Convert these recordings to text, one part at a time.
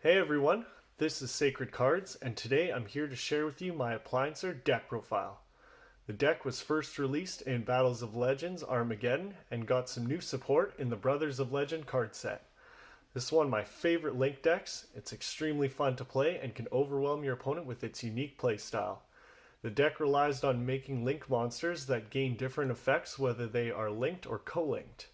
Hey everyone, this is Sacred Cards, and today I'm here to share with you my Appliancer deck profile. The deck was first released in Battles of Legends Armageddon and got some new support in the Brothers of Legend card set. This is one of my favorite Link decks. It's extremely fun to play and can overwhelm your opponent with its unique playstyle. The deck relies on making Link monsters that gain different effects whether they are linked or co-linked.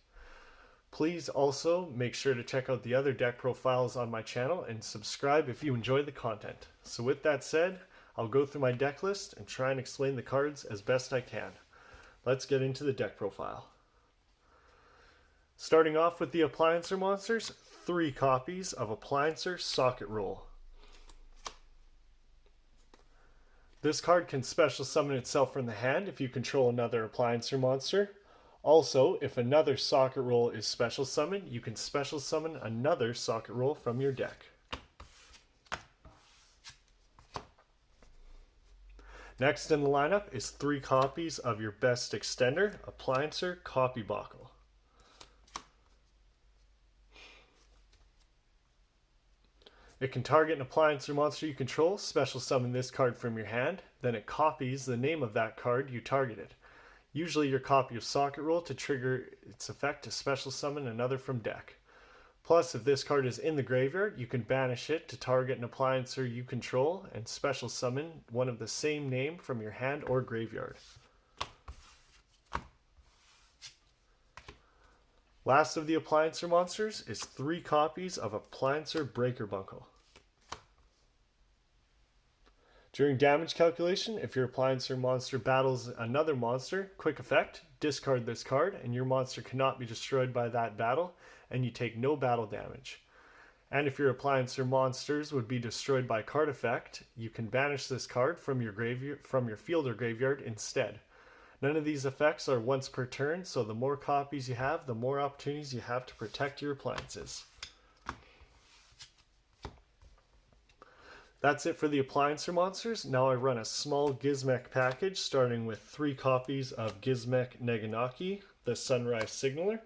Please also make sure to check out the other deck profiles on my channel and subscribe if you enjoy the content. So with that said, I'll go through my deck list and try and explain the cards as best I can. Let's get into the deck profile. Starting off with the Appliancer monsters, 3 copies of Appliancer Socket Roll. This card can special summon itself from the hand if you control another Appliancer monster. Also, if another socket roll is special summoned, you can special summon another socket roll from your deck. Next in the lineup is 3 copies of your best extender, Appliancer Copy Bockle. It can target an Appliancer monster you control, special summon this card from your hand, then it copies the name of that card you targeted. Usually your copy of Socket Roll to trigger its effect to special summon another from deck. Plus, if this card is in the graveyard, you can banish it to target an Appliancer you control and special summon one of the same name from your hand or graveyard. Last of the Appliancer monsters is 3 copies of Appliancer Breaker Bunkle. During damage calculation, if your Appliancer monster battles another monster, quick effect, discard this card and your monster cannot be destroyed by that battle and you take no battle damage. And if your Appliancer monsters would be destroyed by card effect, you can banish this card from your field or graveyard instead. None of these effects are once per turn, so the more copies you have, the more opportunities you have to protect your appliances. That's it for the Appliancer monsters. Now I run a small Gizmek package starting with 3 copies of Gizmek Neganaki, the Sunrise Signaler.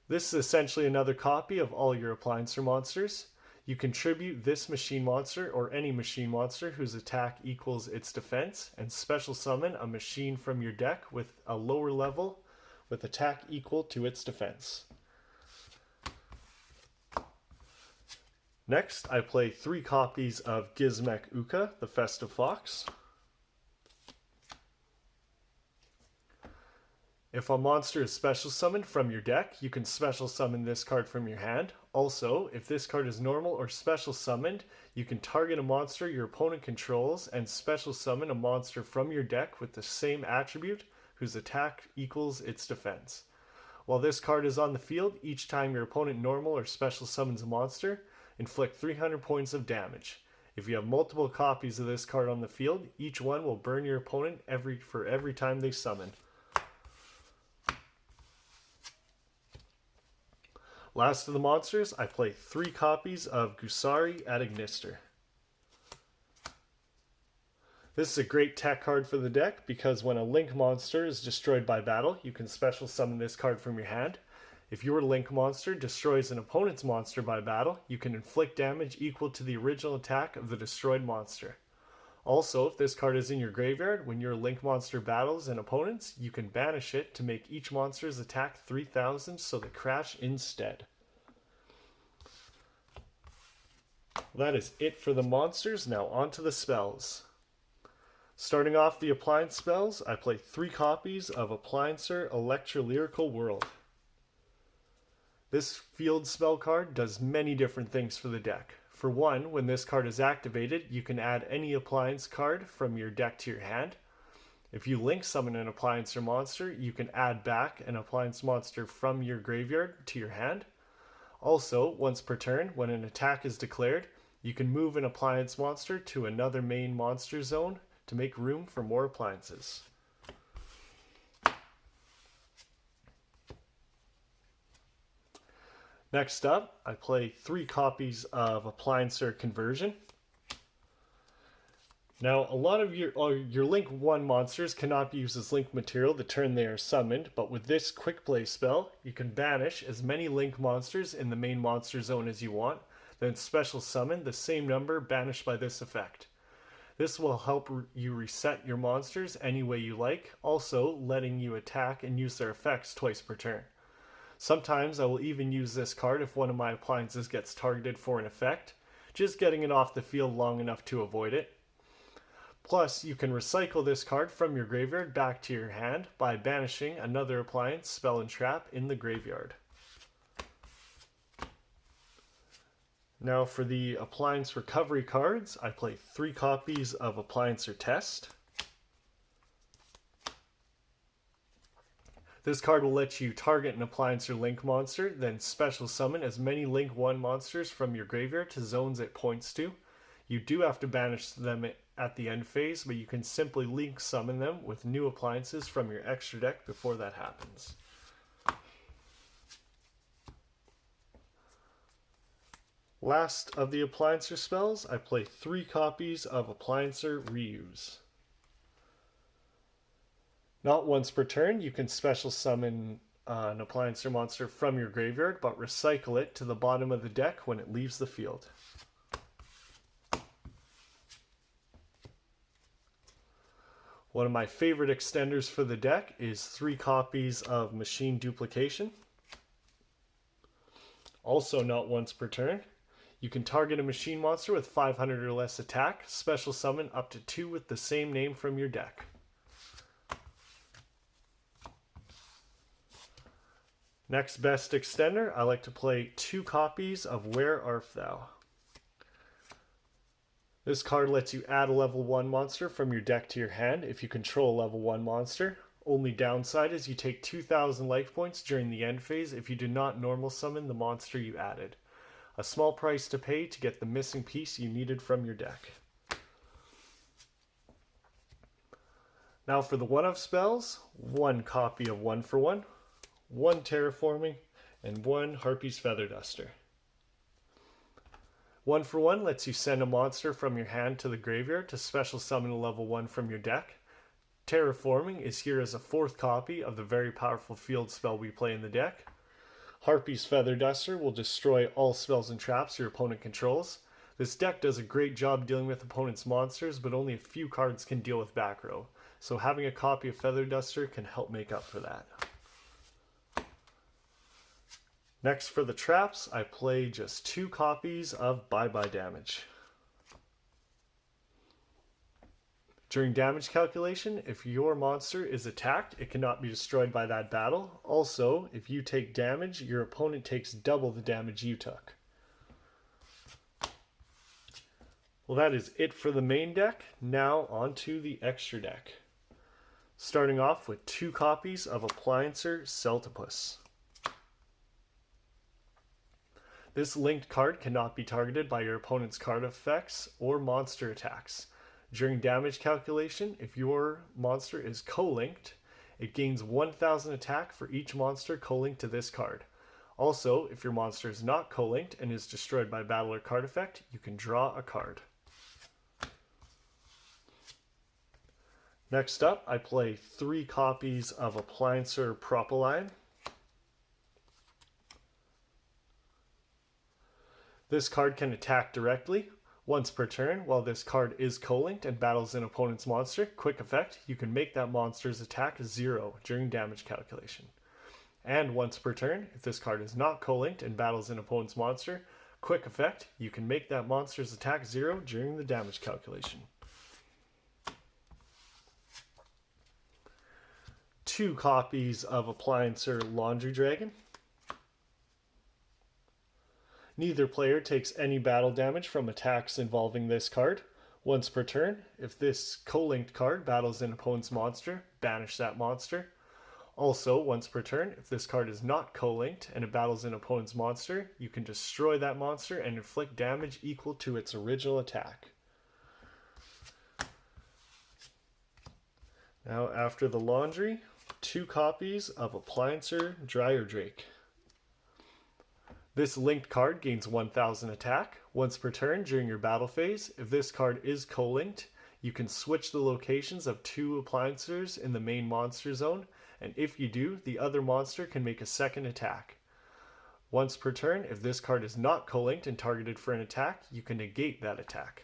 This is essentially another copy of all your Appliancer monsters. You contribute this machine monster or any machine monster whose attack equals its defense and special summon a machine from your deck with a lower level with attack equal to its defense. Next, I play 3 copies of Gizmek Uka, the Festive Fox. If a monster is special summoned from your deck, you can special summon this card from your hand. Also, if this card is normal or special summoned, you can target a monster your opponent controls and special summon a monster from your deck with the same attribute whose attack equals its defense. While this card is on the field, each time your opponent normal or special summons a monster, inflict 300 points of damage. If you have multiple copies of this card on the field, each one will burn your opponent for every time they summon. Last of the monsters, I play 3 copies of Gusari Adagnister. This is a great tech card for the deck because when a Link monster is destroyed by battle, you can special summon this card from your hand. If your Link monster destroys an opponent's monster by battle, you can inflict damage equal to the original attack of the destroyed monster. Also, if this card is in your graveyard, when your Link monster battles an opponent's, you can banish it to make each monster's attack 3000 so they crash instead. That is it for the monsters. Now on to the spells. Starting off the appliance spells, I play 3 copies of Appliancer Electrolyrical World. This field spell card does many different things for the deck. For one, when this card is activated, you can add any appliance card from your deck to your hand. If you link summon an Appliancer monster, you can add back an appliance monster from your graveyard to your hand. Also, once per turn, when an attack is declared, you can move an appliance monster to another main monster zone to make room for more appliances. Next up, I play 3 copies of Appliancer Conversion. Now, a lot of your Link 1 monsters cannot be used as Link material the turn they are summoned, but with this quick play spell, you can banish as many Link monsters in the main monster zone as you want. then special summon the same number banished by this effect. This will help you reset your monsters any way you like, also letting you attack and use their effects twice per turn. Sometimes I will even use this card if one of my appliances gets targeted for an effect, just getting it off the field long enough to avoid it. Plus, you can recycle this card from your graveyard back to your hand by banishing another appliance, spell, and trap in the graveyard. Now for the appliance recovery cards, I play 3 copies of Appliancer Test. This card will let you target an Appliancer Link monster, then special summon as many Link 1 monsters from your graveyard to zones it points to. You do have to banish them at the end phase, but you can simply Link summon them with new appliances from your extra deck before that happens. Last of the Appliancer spells, I play 3 copies of Appliancer Reuse. Not once per turn, you can special summon an Appliancer monster from your graveyard, but recycle it to the bottom of the deck when it leaves the field. One of my favorite extenders for the deck is 3 copies of Machine Duplication. Also not once per turn. You can target a machine monster with 500 or less attack, special summon up to 2 with the same name from your deck. Next best extender, I like to play 2 copies of Where Art Thou. This card lets you add a level 1 monster from your deck to your hand if you control a level 1 monster. Only downside is you take 2,000 life points during the end phase if you do not normal summon the monster you added. A small price to pay to get the missing piece you needed from your deck. Now for the 1-of spells, 1 copy of 1 for 1, 1 Terraforming, and 1 Harpy's Feather Duster. 1 for 1 lets you send a monster from your hand to the graveyard to special summon a level 1 from your deck. Terraforming is here as a 4th copy of the very powerful field spell we play in the deck. Harpy's Feather Duster will destroy all spells and traps your opponent controls. This deck does a great job dealing with opponent's monsters, but only a few cards can deal with back row, so having a copy of Feather Duster can help make up for that. Next for the traps, I play just 2 copies of Bye Bye Damage. During damage calculation, if your monster is attacked, it cannot be destroyed by that battle. Also, if you take damage, your opponent takes double the damage you took. Well, that is it for the main deck. Now onto the extra deck. Starting off with 2 copies of Appliancer Celtipus. This linked card cannot be targeted by your opponent's card effects or monster attacks. During damage calculation, if your monster is co-linked, it gains 1000 attack for each monster co-linked to this card. Also, if your monster is not co-linked and is destroyed by battle or card effect, you can draw a card. Next up, I play 3 copies of Appliancer Propoline. This card can attack directly once per turn. While this card is co-linked and battles an opponent's monster, quick effect, you can make that monster's attack 0 during damage calculation. And once per turn, if this card is not co-linked and battles an opponent's monster, quick effect, you can make that monster's attack 0 during the damage calculation. 2 copies of Appliancer Laundry Dragon. Neither player takes any battle damage from attacks involving this card. Once per turn, if this co-linked card battles an opponent's monster, banish that monster. Also, once per turn, if this card is not co-linked and it battles an opponent's monster, you can destroy that monster and inflict damage equal to its original attack. Now, after the laundry, 2 copies of Appliancer Dryer Drake. This linked card gains 1000 attack once per turn during your battle phase. If this card is co-linked, you can switch the locations of 2 appliancers in the main monster zone, and if you do, the other monster can make a second attack. Once per turn, if this card is not co-linked and targeted for an attack, you can negate that attack.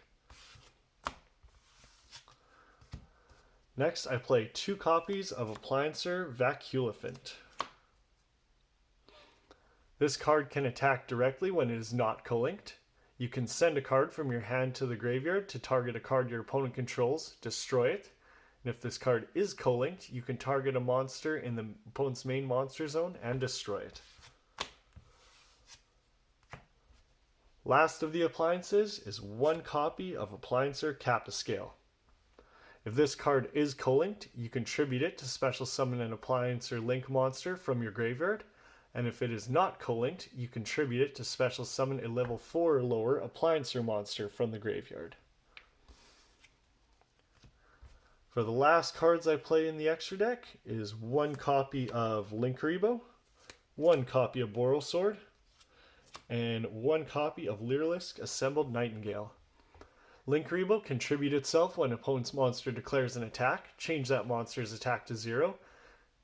Next, I play 2 copies of Appliancer Vacuolifant. This card can attack directly when it is not co-linked. You can send a card from your hand to the graveyard to target a card your opponent controls, destroy it. And if this card is co-linked, you can target a monster in the opponent's main monster zone and destroy it. Last of the appliances is 1 copy of Appliancer Capiscale. If this card is co-linked, you contribute it to special summon an Appliancer Link monster from your graveyard, and if it is not co-linked, you contribute it to special summon a level 4 or lower Appliancer monster from the graveyard. For the last cards I play in the extra deck is 1 copy of Linkuriboh, 1 copy of Borrelsword, and 1 copy of Lyrilusc Assembled Nightingale. Linkuriboh contribute itself when opponent's monster declares an attack, change that monster's attack to 0,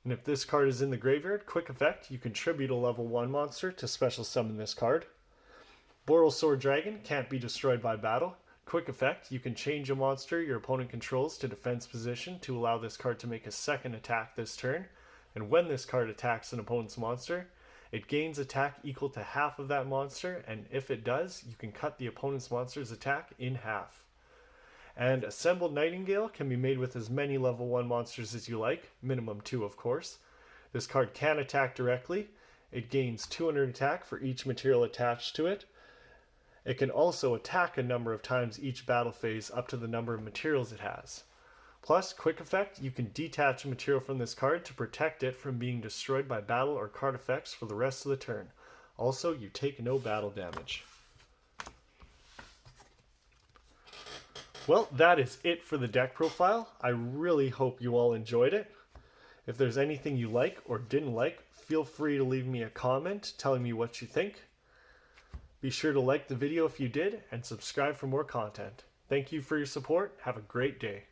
and if this card is in the graveyard, quick effect, you contribute a level 1 monster to special summon this card. Borrelsword Dragon can't be destroyed by battle. Quick effect, you can change a monster your opponent controls to defense position to allow this card to make a second attack this turn, and when this card attacks an opponent's monster, it gains attack equal to half of that monster, and if it does, you can cut the opponent's monster's attack in half. And Assembled Nightingale can be made with as many level 1 monsters as you like, minimum 2 of course. This card can attack directly. It gains 200 attack for each material attached to it. It can also attack a number of times each battle phase up to the number of materials it has. Plus, quick effect, you can detach a material from this card to protect it from being destroyed by battle or card effects for the rest of the turn. Also, you take no battle damage. Well, that is it for the deck profile. I really hope you all enjoyed it. If there's anything you like or didn't like, feel free to leave me a comment telling me what you think. Be sure to like the video if you did and subscribe for more content. Thank you for your support. Have a great day.